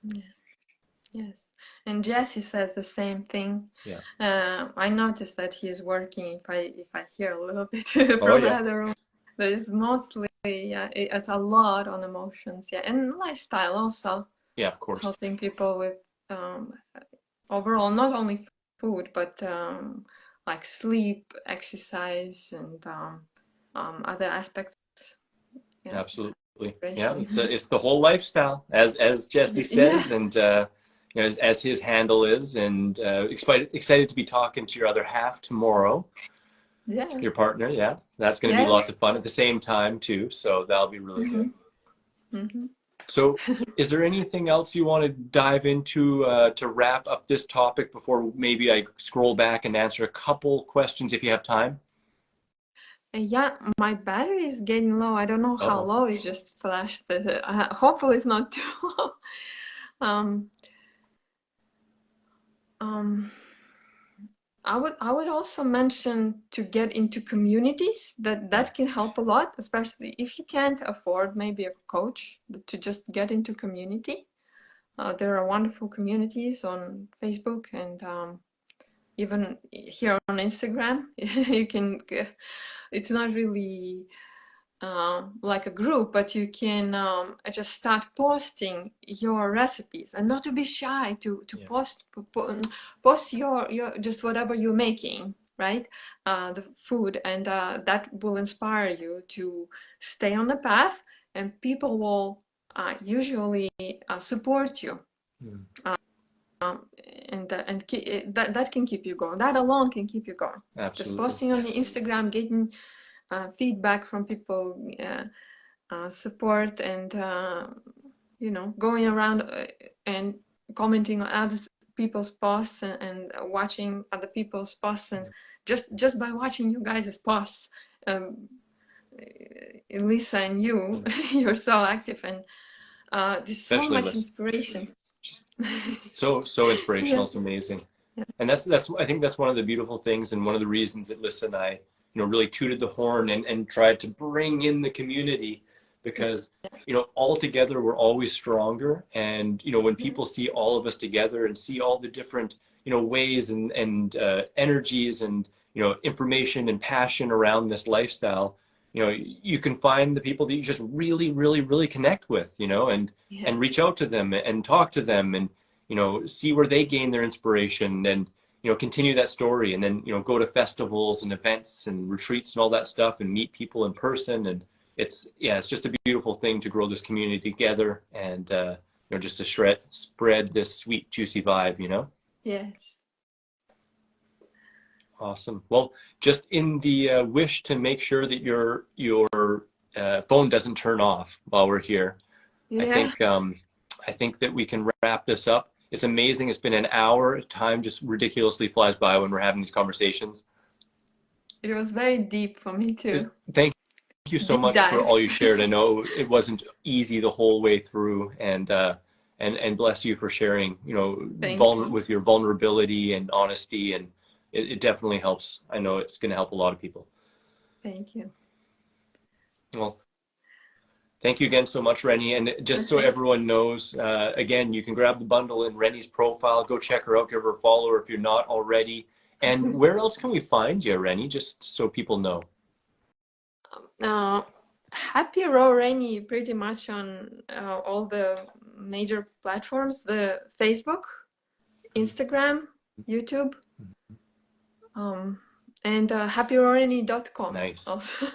Yes. And Jesse says the same thing. Yeah. I noticed that he's working, if I hear a little bit from the other room, but it's mostly, it's a lot on emotions, and lifestyle also. Yeah, of course. Helping people with overall, not only food, but like sleep, exercise, and other aspects. Yeah. Absolutely. Yeah, it's the whole lifestyle, as Jesse says, and you know, as his handle is, and excited to be talking to your other half tomorrow. Yeah. Your partner, yeah. That's going to be lots of fun at the same time too, so that'll be really good. So, is there anything else you want to dive into to wrap up this topic before maybe I scroll back and answer a couple questions if you have time? Yeah, my battery is getting low. I don't know how low. It just flashed. Hopefully it's not too low. I would also mention to get into communities. That can help a lot, especially if you can't afford maybe a coach, to just get into community. There are wonderful communities on Facebook, and even here on Instagram. You can. It's not really like a group, but you can just start posting your recipes, and not to be shy to post your just whatever you're making, right? The food, and that will inspire you to stay on the path, and people will usually support you. And that can keep you going. That alone can keep you going. Absolutely. Just posting on the Instagram, getting feedback from people, support, and you know, going around and commenting on other people's posts, and watching other people's posts, and just by watching you guys' posts, Lisa and you, you're so active, and there's so much inspiration. So inspirational. It's Yes. amazing. Yeah. And that's I think that's one of the beautiful things, and one of the reasons that Lisa and I, really tooted the horn and tried to bring in the community, because all together we're always stronger. And when Yeah. people see all of us together and see all the different ways and energies and information and passion around this lifestyle, you can find the people that you just really really really connect with, and Yes. reach out to them and talk to them, and see where they gain their inspiration, and continue that story, and then go to festivals and events and retreats and all that stuff, and meet people in person. And it's just a beautiful thing to grow this community together, and just to spread this sweet juicy vibe. Yes. Awesome. Well, just in the wish to make sure that your phone doesn't turn off while we're here, I Yeah. think I think that we can wrap this up. It's amazing. It's been an hour. Time just ridiculously flies by when we're having these conversations. It was very deep for me too. Thank you so Deep much for dive. all you shared. I know it wasn't easy the whole way through, and bless you for sharing, Thank you. with your vulnerability and honesty, and it definitely helps. I know it's going to help a lot of people. Thank you. Well, thank you again so much, Reny. And just so Thank everyone knows, again, you can grab the bundle in Reny's profile. Go check her out, give her a follow if you're not already. And where else can we find you, Reny, just so people know? Happy Raw Rainy pretty much on all the major platforms, the Facebook, Instagram, YouTube, um, and happyrawrainy.com Nice. also.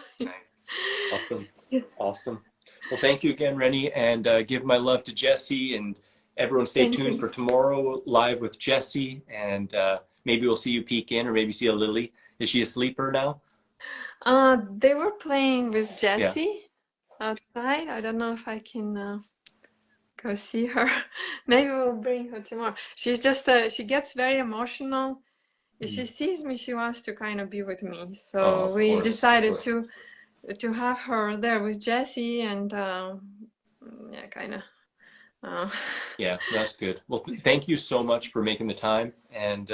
Awesome. Yeah. Awesome. Well, thank you again, Reny, and give my love to Jesse, and everyone stay Thank tuned you. for tomorrow live with Jesse, and maybe we'll see you peek in, or maybe see a Lily. Is she a sleeper now? They were playing with Yeah. Jessie outside. I don't know if I can go see her. Maybe we'll bring her tomorrow. She's just she gets very emotional. If she Mm. sees me, she wants to kind of be with me. Oh, So of we course, of decided course. to have her there with Jessie, and yeah, kind of. Uh, Yeah, that's good. Well, thank you so much for making the time, and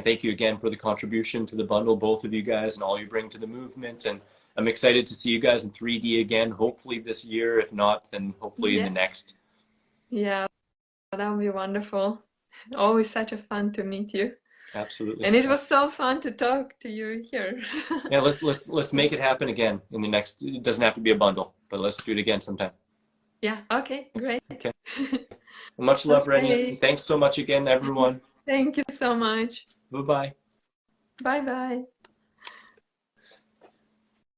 thank you again for the contribution to the bundle, both of you guys, and all you bring to the movement. And I'm excited to see you guys in 3D again, hopefully this year. If not, then hopefully in the yeah, next. yeah, that would be wonderful. Always such a fun to meet you, Absolutely. and it was so fun to talk to you here. Yeah, let's make it happen again in the next. It doesn't have to be a bundle, but let's do it again sometime. Yeah, okay, great. Okay. Well, much love, Reny. Okay, Thanks so much again, everyone. thank you so much. Bye bye. Bye bye.